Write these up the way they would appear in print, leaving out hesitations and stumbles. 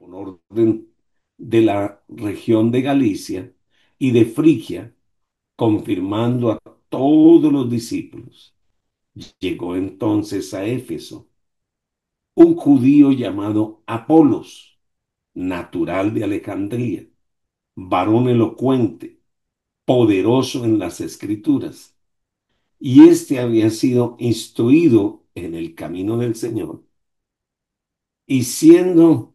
por orden de la región de Galicia y de Frigia, confirmando a todos los discípulos. Llegó entonces a Éfeso un judío llamado Apolos, natural de Alejandría, varón elocuente, poderoso en las escrituras, y éste había sido instruido en el camino del Señor, y siendo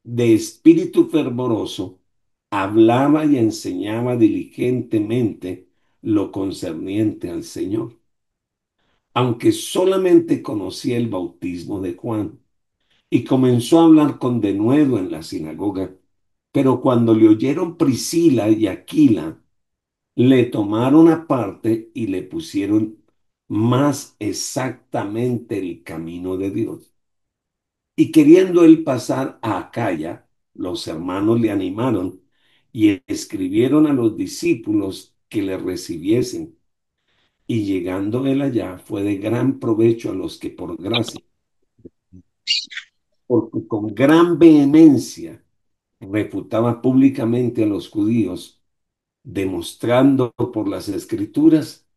de espíritu fervoroso, hablaba y enseñaba diligentemente lo concerniente al Señor, aunque solamente conocía el bautismo de Juan, y comenzó a hablar con denuedo en la sinagoga. Pero cuando le oyeron Priscila y Aquila, le tomaron aparte y le pusieron más exactamente el camino de Dios. Y queriendo él pasar a Acaya, los hermanos le animaron y escribieron a los discípulos que le recibiesen. Y llegando él allá, fue de gran provecho a los que por gracia, porque con gran vehemencia refutaba públicamente a los judíos, demostrando por las escrituras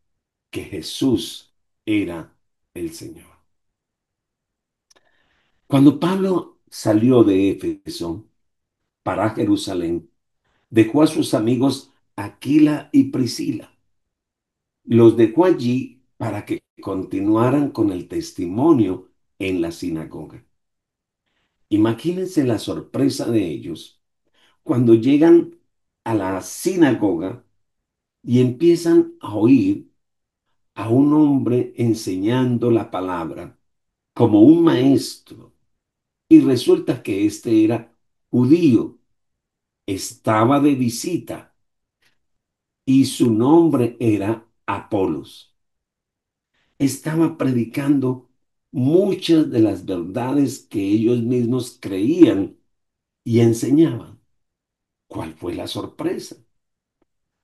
que Jesús era el Señor. Cuando Pablo salió de Éfeso para Jerusalén, dejó a sus amigos Aquila y Priscila. Los dejó allí para que continuaran con el testimonio en la sinagoga. Imagínense la sorpresa de ellos cuando llegan a la sinagoga y empiezan a oír a un hombre enseñando la palabra como un maestro. Y resulta que este era judío, estaba de visita y su nombre era Apolos. Estaba predicando muchas de las verdades que ellos mismos creían y enseñaban. ¿Cuál fue la sorpresa?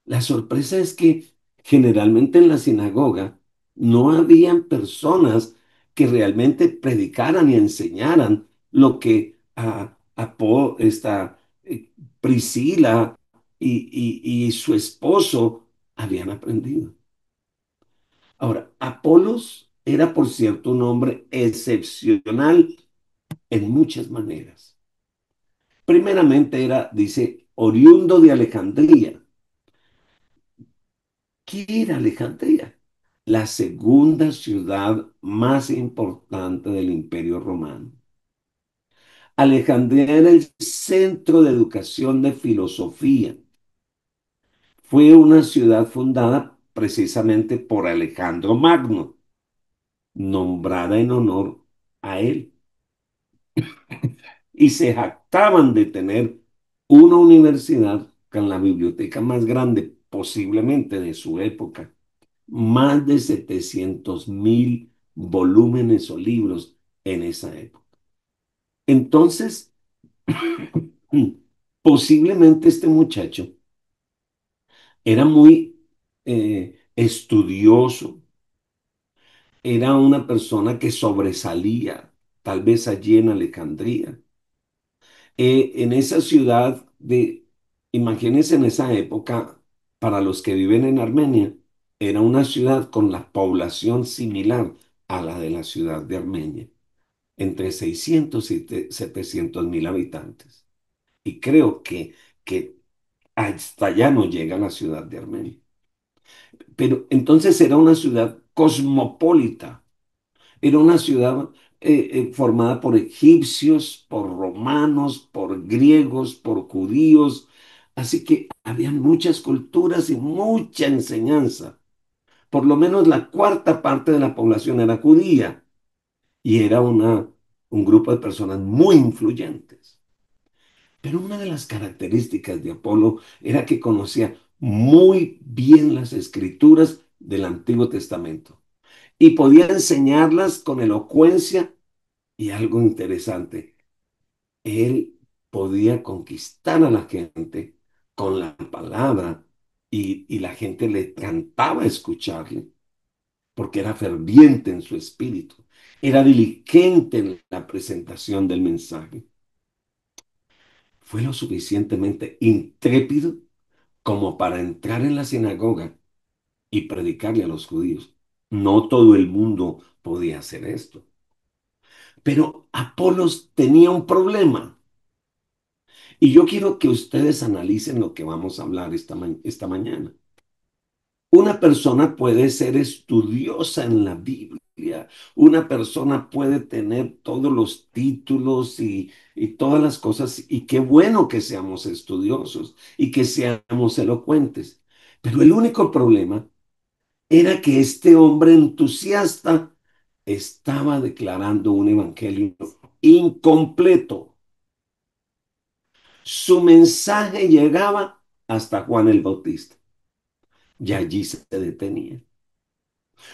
La sorpresa es que generalmente en la sinagoga no habían personas que realmente predicaran y enseñaran lo que esta Priscila y su esposo habían aprendido. Ahora, Apolos era, por cierto, un hombre excepcional en muchas maneras. Primeramente era, dice, oriundo de Alejandría. ¿Qué era Alejandría? La segunda ciudad más importante del Imperio Romano. Alejandría era el centro de educación de filosofía. Fue una ciudad fundada precisamente por Alejandro Magno, nombrada en honor a él. Y se jactaban de tener una universidad con la biblioteca más grande posiblemente de su época, más de 700.000 volúmenes o libros en esa época. Entonces, posiblemente este muchacho era muy estudioso, era una persona que sobresalía, tal vez allí en Alejandría. En esa ciudad imagínense en esa época, para los que viven en Armenia, era una ciudad con la población similar a la de la ciudad de Armenia, entre 600 y 700.000 habitantes. Y creo que hasta allá no llega la ciudad de Armenia. Pero entonces era una ciudad cosmopolita, era una ciudad formada por egipcios, por romanos, por griegos, por judíos. Así que había muchas culturas y mucha enseñanza. Por lo menos la cuarta parte de la población era judía y era un grupo de personas muy influyentes. Pero una de las características de Apolo era que conocía muy bien las escrituras del Antiguo Testamento y podía enseñarlas con elocuencia y algo interesante. Él podía conquistar a la gente con la palabra y la gente le encantaba escucharle porque era ferviente en su espíritu, era diligente en la presentación del mensaje. fue lo suficientemente intrépido como para entrar en la sinagoga y predicarle a los judíos. No todo el mundo podía hacer esto. Pero Apolos tenía un problema. Y yo quiero que ustedes analicen lo que vamos a hablar esta mañana. Una persona puede ser estudiosa en la Biblia. Una persona puede tener todos los títulos y todas las cosas. Y qué bueno que seamos estudiosos y que seamos elocuentes. Pero el único problema era que este hombre entusiasta estaba declarando un evangelio incompleto. Su mensaje llegaba hasta Juan el Bautista y allí se detenía.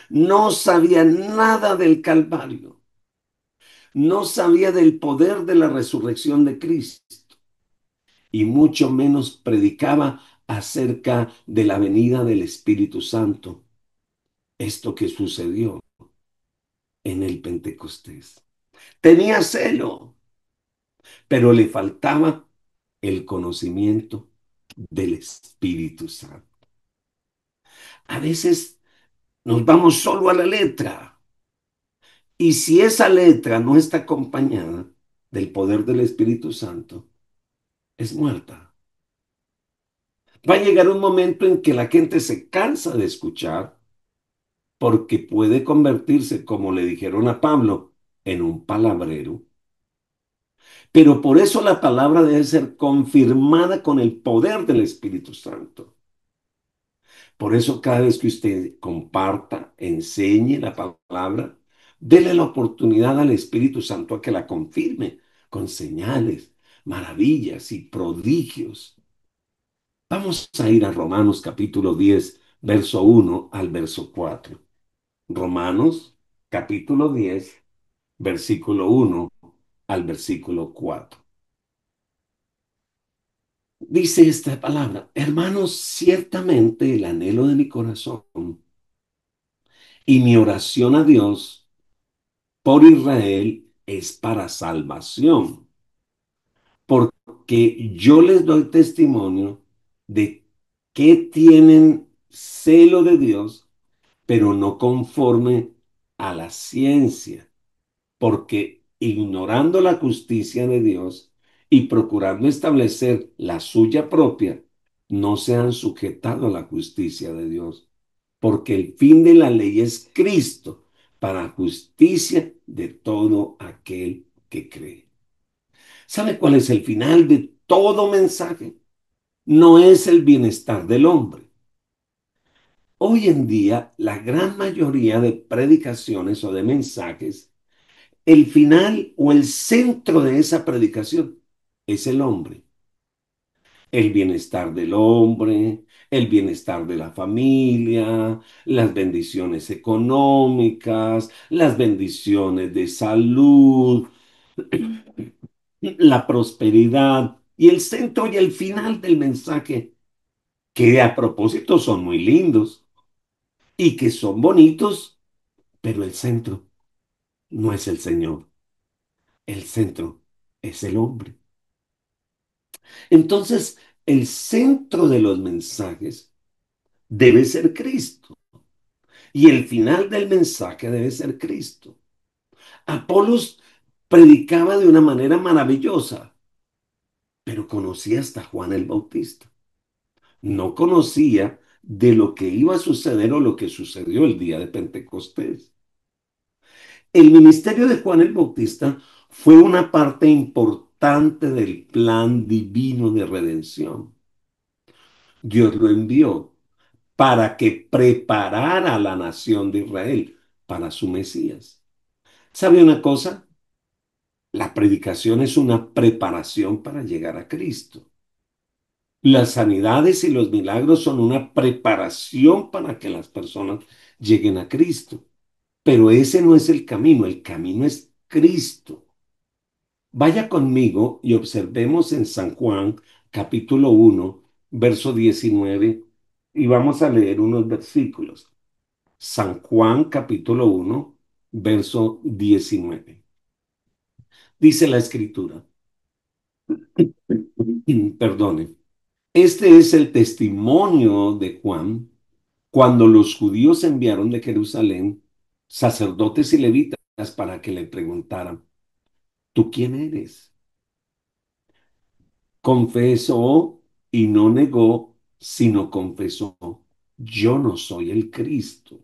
No sabía nada del Calvario, no sabía del poder de la resurrección de Cristo y mucho menos predicaba acerca de la venida del Espíritu Santo, esto que sucedió en el Pentecostés. Tenía celo, pero le faltaba el conocimiento del Espíritu Santo. A veces nos vamos solo a la letra. Y si esa letra no está acompañada del poder del Espíritu Santo, es muerta. Va a llegar un momento en que la gente se cansa de escuchar porque puede convertirse, como le dijeron a Pablo, en un palabrero. Pero por eso la palabra debe ser confirmada con el poder del Espíritu Santo. Por eso cada vez que usted comparta, enseñe la palabra, dele la oportunidad al Espíritu Santo a que la confirme con señales, maravillas y prodigios. Vamos a ir a Romanos capítulo 10, verso 1 al verso 4. Romanos capítulo 10, versículo 1 al versículo 4. Dice esta palabra: hermanos, ciertamente el anhelo de mi corazón y mi oración a Dios por Israel es para salvación, porque yo les doy testimonio de que tienen celo de Dios, pero no conforme a la ciencia, porque ignorando la justicia de Dios y procurando establecer la suya propia, no se han sujetado a la justicia de Dios, porque el fin de la ley es Cristo, para justicia de todo aquel que cree. ¿Sabe cuál es el final de todo mensaje? No es el bienestar del hombre. Hoy en día, la gran mayoría de predicaciones o de mensajes, el final o el centro de esa predicación es el hombre. El bienestar del hombre, el bienestar de la familia, las bendiciones económicas, las bendiciones de salud, la prosperidad y el centro y el final del mensaje, que a propósito son muy lindos y que son bonitos, pero el centro no es el Señor, el centro es el hombre. Entonces, el centro de los mensajes debe ser Cristo y el final del mensaje debe ser Cristo. Apolos predicaba de una manera maravillosa, pero conocía hasta Juan el Bautista. No conocía de lo que iba a suceder o lo que sucedió el día de Pentecostés. El ministerio de Juan el Bautista fue una parte importante del plan divino de redención. Dios lo envió para que preparara a la nación de Israel para su Mesías. ¿Sabe una cosa? La predicación es una preparación para llegar a Cristo. Las sanidades y los milagros son una preparación para que las personas lleguen a Cristo. Pero ese no es el camino es Cristo. Vaya conmigo y observemos en San Juan capítulo 1, verso 19, y vamos a leer unos versículos. San Juan capítulo 1, verso 19. Dice la escritura: Perdone. Este es el testimonio de Juan cuando los judíos enviaron de Jerusalén sacerdotes y levitas para que le preguntaran, ¿tú quién eres? Confesó y no negó, sino confesó, yo no soy el Cristo.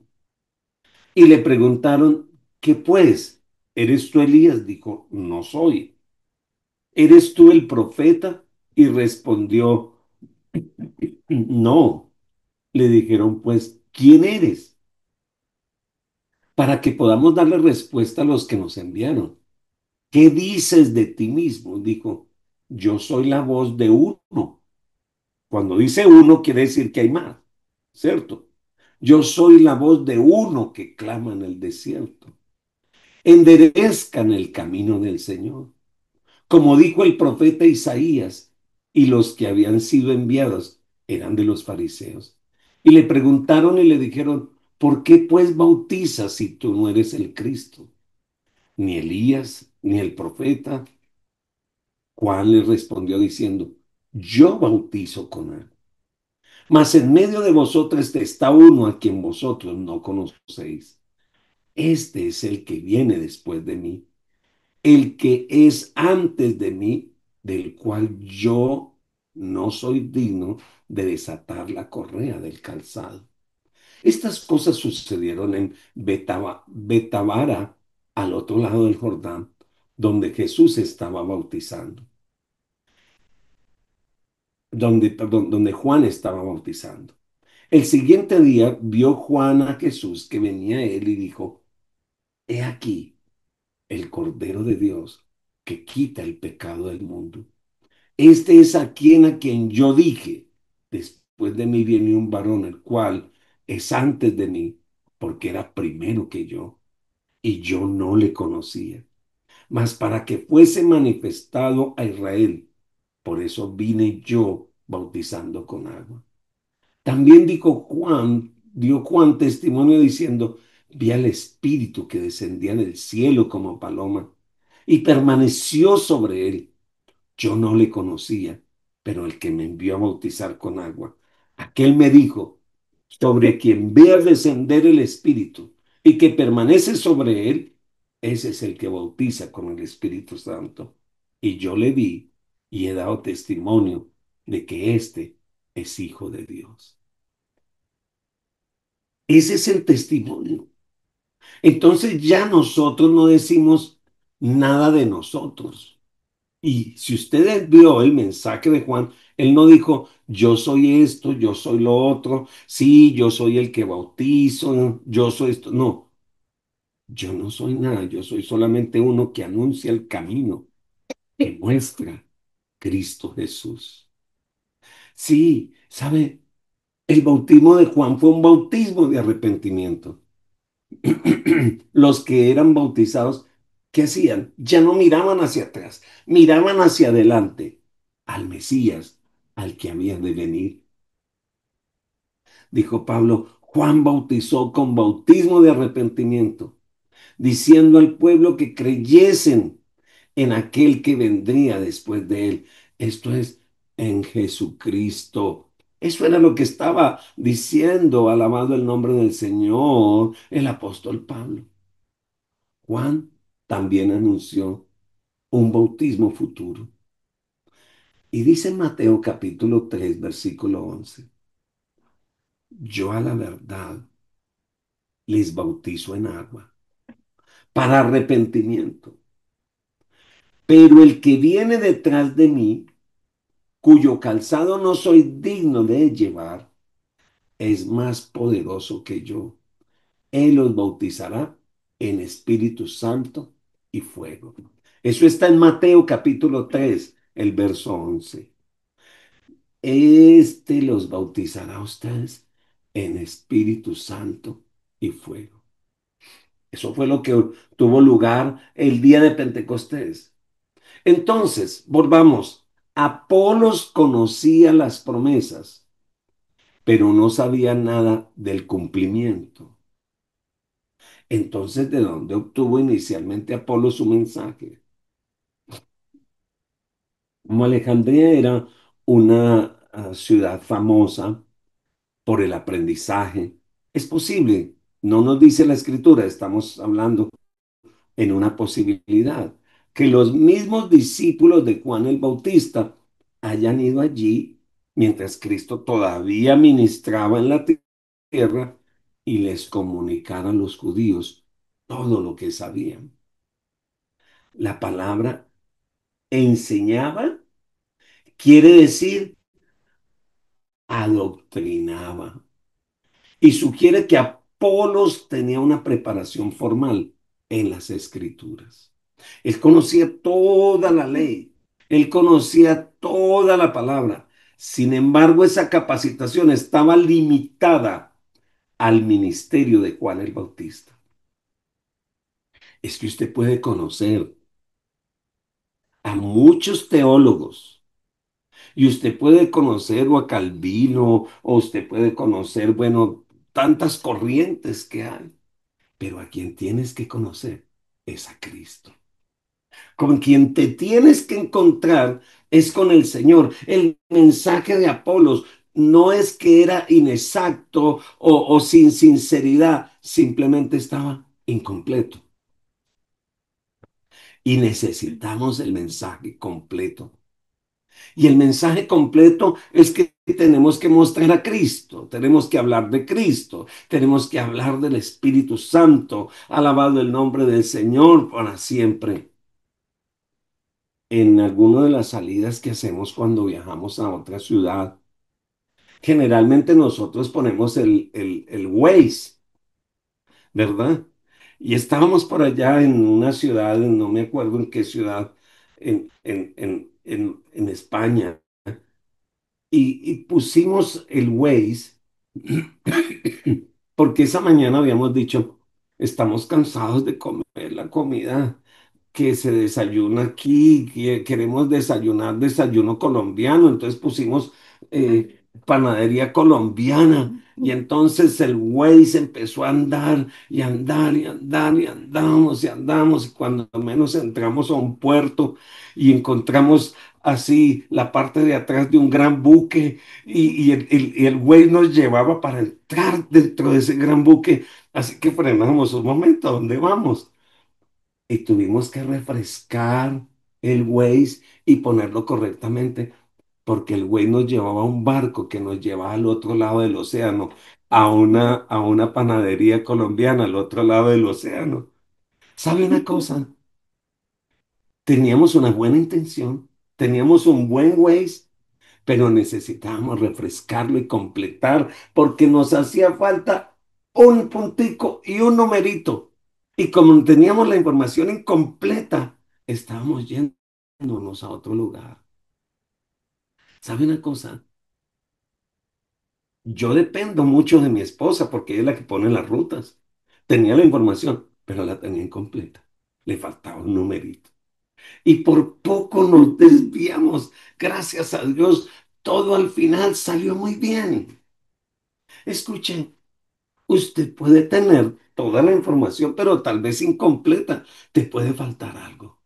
Y le preguntaron, ¿qué pues? ¿Eres tú Elías? Dijo, no soy. ¿Eres tú el profeta? Y respondió, no. Le dijeron, pues, ¿quién eres? Para que podamos darle respuesta a los que nos enviaron. ¿Qué dices de ti mismo? Dijo, yo soy la voz de uno. Cuando dice uno, quiere decir que hay más, ¿cierto? Yo soy la voz de uno que clama en el desierto. Enderezcan el camino del Señor. Como dijo el profeta Isaías, y los que habían sido enviados eran de los fariseos. Y le preguntaron y le dijeron, ¿por qué pues bautizas si tú no eres el Cristo? Ni Elías, ni el profeta. Juan le respondió diciendo, yo bautizo con agua. Mas en medio de vosotros está uno a quien vosotros no conocéis. Este es el que viene después de mí, el que es antes de mí, del cual yo no soy digno de desatar la correa del calzado. Estas cosas sucedieron en Betabara, al otro lado del Jordán, donde Jesús estaba bautizando, donde Juan estaba bautizando. El siguiente día vio Juan a Jesús que venía a él y dijo, he aquí el Cordero de Dios que quita el pecado del mundo. Este es a quien yo dije, después de mí viene un varón, el cual es antes de mí, porque era primero que yo, y yo no le conocía, mas para que fuese manifestado a Israel. Por eso vine yo bautizando con agua. También dio Juan testimonio diciendo, vi al Espíritu que descendía del cielo como paloma y permaneció sobre él. Yo no le conocía, pero el que me envió a bautizar con agua, aquel me dijo, sobre quien vea descender el Espíritu y que permanece sobre él, ese es el que bautiza con el Espíritu Santo. Y yo le vi y he dado testimonio de que éste es hijo de Dios. Ese es el testimonio. Entonces ya nosotros no decimos nada de nosotros. Y si ustedes vio el mensaje de Juan, él no dijo, yo soy esto, yo soy lo otro, sí, yo soy el que bautizo, yo soy esto. No, yo no soy nada, yo soy solamente uno que anuncia el camino, que muestra Cristo Jesús. Sí, ¿sabe? El bautismo de Juan fue un bautismo de arrepentimiento. Los que eran bautizados, ¿qué hacían? Ya no miraban hacia atrás, miraban hacia adelante al Mesías, al que había de venir. Dijo Pablo, Juan bautizó con bautismo de arrepentimiento, diciendo al pueblo que creyesen en aquel que vendría después de él. Esto es, en Jesucristo. Eso era lo que estaba diciendo, alabado el nombre del Señor, el apóstol Pablo. Juan también anunció un bautismo futuro. Y dice en Mateo capítulo 3 versículo 11, yo a la verdad les bautizo en agua para arrepentimiento, pero el que viene detrás de mí, cuyo calzado no soy digno de llevar, es más poderoso que yo. Él los bautizará en Espíritu Santo y fuego. Eso está en Mateo capítulo 3 el verso 11. Este los bautizará a ustedes en Espíritu Santo y fuego. Eso fue lo que tuvo lugar el día de Pentecostés. Entonces, volvamos. Apolos conocía las promesas, pero no sabía nada del cumplimiento. Entonces, ¿de dónde obtuvo inicialmente Apolo su mensaje? Como Alejandría era una ciudad famosa por el aprendizaje, es posible, no nos dice la escritura, estamos hablando en una posibilidad, que los mismos discípulos de Juan el Bautista hayan ido allí mientras Cristo todavía ministraba en la tierra y les comunicara a los judíos todo lo que sabían. La palabra enseñaba quiere decir adoctrinaba y sugiere que Apolos tenía una preparación formal en las escrituras. Él conocía toda la ley, él conocía toda la palabra. Sin embargo, esa capacitación estaba limitada al ministerio de Juan el Bautista. Es que usted puede conocer a muchos teólogos y usted puede conocer o a Calvino o usted puede conocer, bueno, tantas corrientes que hay, pero a quien tienes que conocer es a Cristo. Con quien te tienes que encontrar es con el Señor. El mensaje de Apolos no es que era inexacto o sin sinceridad, simplemente estaba incompleto. Y necesitamos el mensaje completo. Y el mensaje completo es que tenemos que mostrar a Cristo, tenemos que hablar de Cristo, tenemos que hablar del Espíritu Santo, alabado el nombre del Señor para siempre. En alguna de las salidas que hacemos cuando viajamos a otra ciudad, generalmente nosotros ponemos el Waze, ¿verdad? Y estábamos por allá en una ciudad, no me acuerdo en qué ciudad, en España, y pusimos el Waze porque esa mañana habíamos dicho, estamos cansados de comer la comida que se desayuna aquí, que queremos desayunar desayuno colombiano, entonces pusimos panadería colombiana y entonces el Waze empezó a andar y andar y andar y andamos y andamos y cuando menos entramos a un puerto y encontramos así la parte de atrás de un gran buque y el Waze nos llevaba para entrar dentro de ese gran buque, así que frenamos un momento, ¿a dónde vamos? Y tuvimos que refrescar el Waze y ponerlo correctamente, porque el Waze nos llevaba a un barco que nos llevaba al otro lado del océano, a una panadería colombiana al otro lado del océano. ¿Sabe una cosa? Teníamos una buena intención, teníamos un buen Waze, pero necesitábamos refrescarlo y completar porque nos hacía falta un puntico y un numerito. Y como teníamos la información incompleta, estábamos yéndonos a otro lugar. ¿Sabe una cosa? Yo dependo mucho de mi esposa porque ella es la que pone las rutas. Tenía la información, pero la tenía incompleta. Le faltaba un numerito. Y por poco nos desviamos. Gracias a Dios, todo al final salió muy bien. Escuchen, usted puede tener toda la información, pero tal vez incompleta. Te puede faltar algo.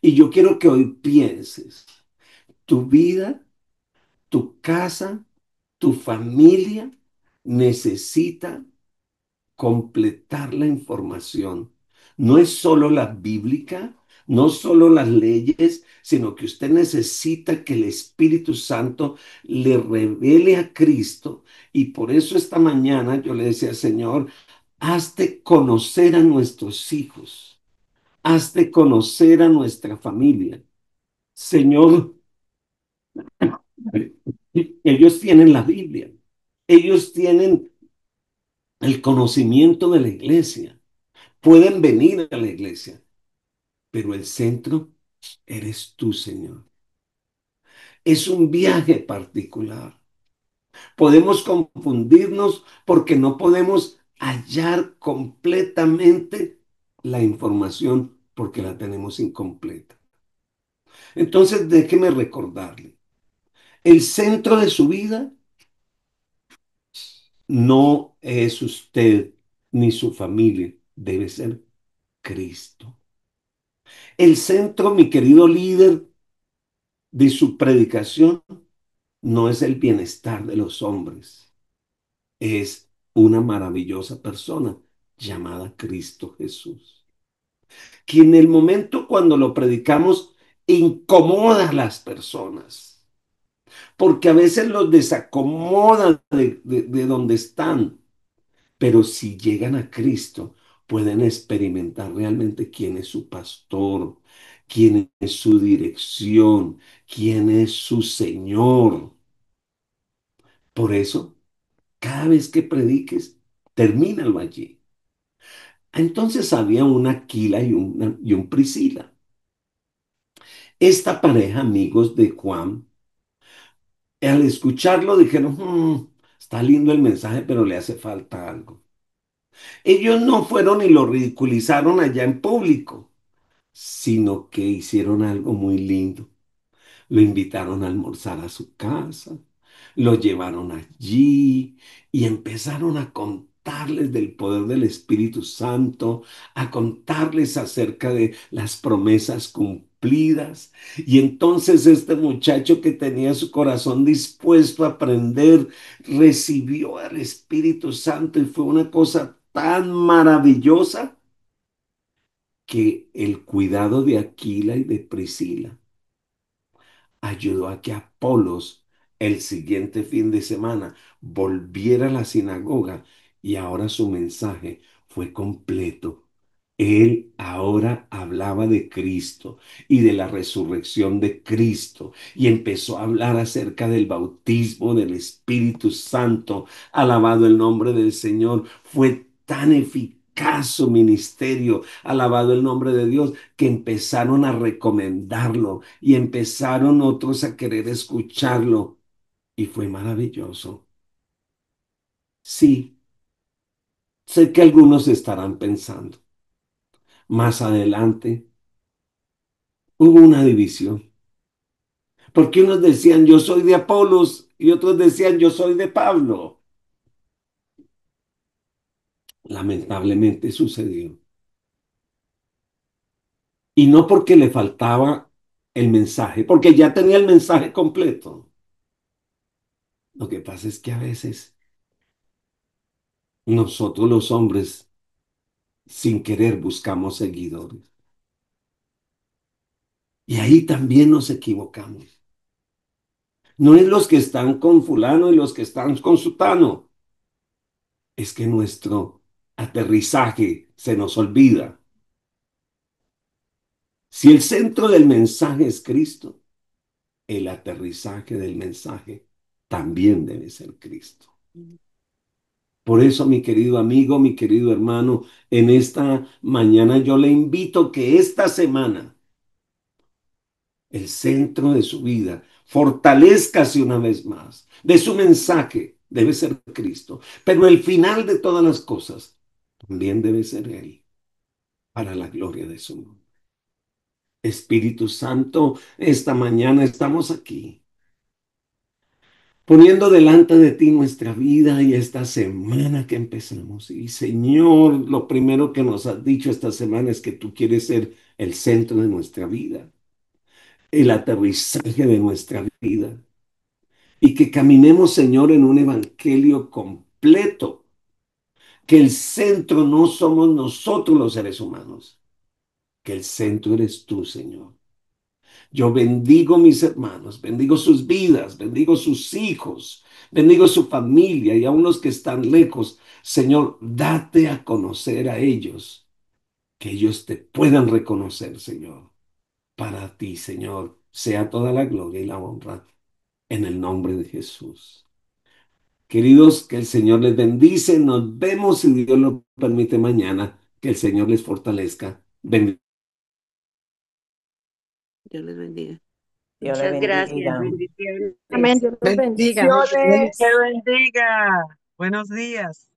Y yo quiero que hoy pienses, tu vida, tu casa, tu familia necesita completar la información. No es solo la bíblica, no solo las leyes, sino que usted necesita que el Espíritu Santo le revele a Cristo. Y por eso esta mañana yo le decía, Señor, hazte conocer a nuestros hijos, hazte conocer a nuestra familia. Señor, ellos tienen la Biblia, ellos tienen el conocimiento de la iglesia, pueden venir a la iglesia, pero el centro eres tú, Señor. Es un viaje particular. Podemos confundirnos porque no podemos hallar completamente la información porque la tenemos incompleta. Entonces, déjeme recordarle, el centro de su vida no es usted ni su familia, debe ser Cristo. El centro, mi querido líder, de su predicación no es el bienestar de los hombres, es una maravillosa persona llamada Cristo Jesús, que en el momento cuando lo predicamos incomoda a las personas, porque a veces los desacomoda de donde están, pero si llegan a Cristo, pueden experimentar realmente quién es su pastor, quién es su dirección, quién es su Señor. Por eso, cada vez que prediques, termínalo allí. Entonces había una Aquila y un Priscila. Esta pareja, amigos de Juan, al escucharlo dijeron, está lindo el mensaje, pero le hace falta algo. Ellos no fueron y lo ridiculizaron allá en público, sino que hicieron algo muy lindo. Lo invitaron a almorzar a su casa, lo llevaron allí y empezaron a contarles del poder del Espíritu Santo, a contarles acerca de las promesas cumplidas. Y entonces este muchacho que tenía su corazón dispuesto a aprender, recibió al Espíritu Santo y fue una cosa tan maravillosa que el cuidado de Aquila y de Priscila ayudó a que Apolos el siguiente fin de semana volviera a la sinagoga y ahora su mensaje fue completo. Él ahora hablaba de Cristo y de la resurrección de Cristo y empezó a hablar acerca del bautismo del Espíritu Santo. Alabado el nombre del Señor. Fue tan eficaz su ministerio. Alabado el nombre de Dios, que empezaron a recomendarlo y empezaron otros a querer escucharlo. Y fue maravilloso. Sí, sé que algunos estarán pensando. Más adelante hubo una división. Porque unos decían yo soy de Apolos y otros decían yo soy de Pablo. Lamentablemente sucedió. Y no porque le faltaba el mensaje, porque ya tenía el mensaje completo. Lo que pasa es que a veces nosotros los hombres sin querer buscamos seguidores. Y ahí también nos equivocamos. No es los que están con fulano y los que están con sutano. Es que nuestro aterrizaje se nos olvida. Si el centro del mensaje es Cristo, el aterrizaje del mensaje también debe ser Cristo. Por eso, mi querido amigo, mi querido hermano, en esta mañana yo le invito que esta semana el centro de su vida, fortalezcase una vez más. De su mensaje debe ser Cristo, pero el final de todas las cosas también debe ser Él, para la gloria de su nombre. Espíritu Santo, esta mañana estamos aquí, poniendo delante de ti nuestra vida y esta semana que empezamos. Y Señor, lo primero que nos has dicho esta semana es que tú quieres ser el centro de nuestra vida, el aterrizaje de nuestra vida. Y que caminemos, Señor, en un evangelio completo, que el centro no somos nosotros los seres humanos, que el centro eres tú, Señor. Yo bendigo mis hermanos, bendigo sus vidas, bendigo sus hijos, bendigo su familia y aun los que están lejos. Señor, date a conocer a ellos, que ellos te puedan reconocer, Señor. Para ti, Señor, sea toda la gloria y la honra en el nombre de Jesús. Queridos, que el Señor les bendice. Nos vemos, si Dios lo permite, mañana. Que el Señor les fortalezca. Dios les bendiga. Dios le Muchas gracias, bendiga. bendiciones. Amén, Dios los bendiga. Bendiciones. Bendiciones. Que bendiga. Buenos días.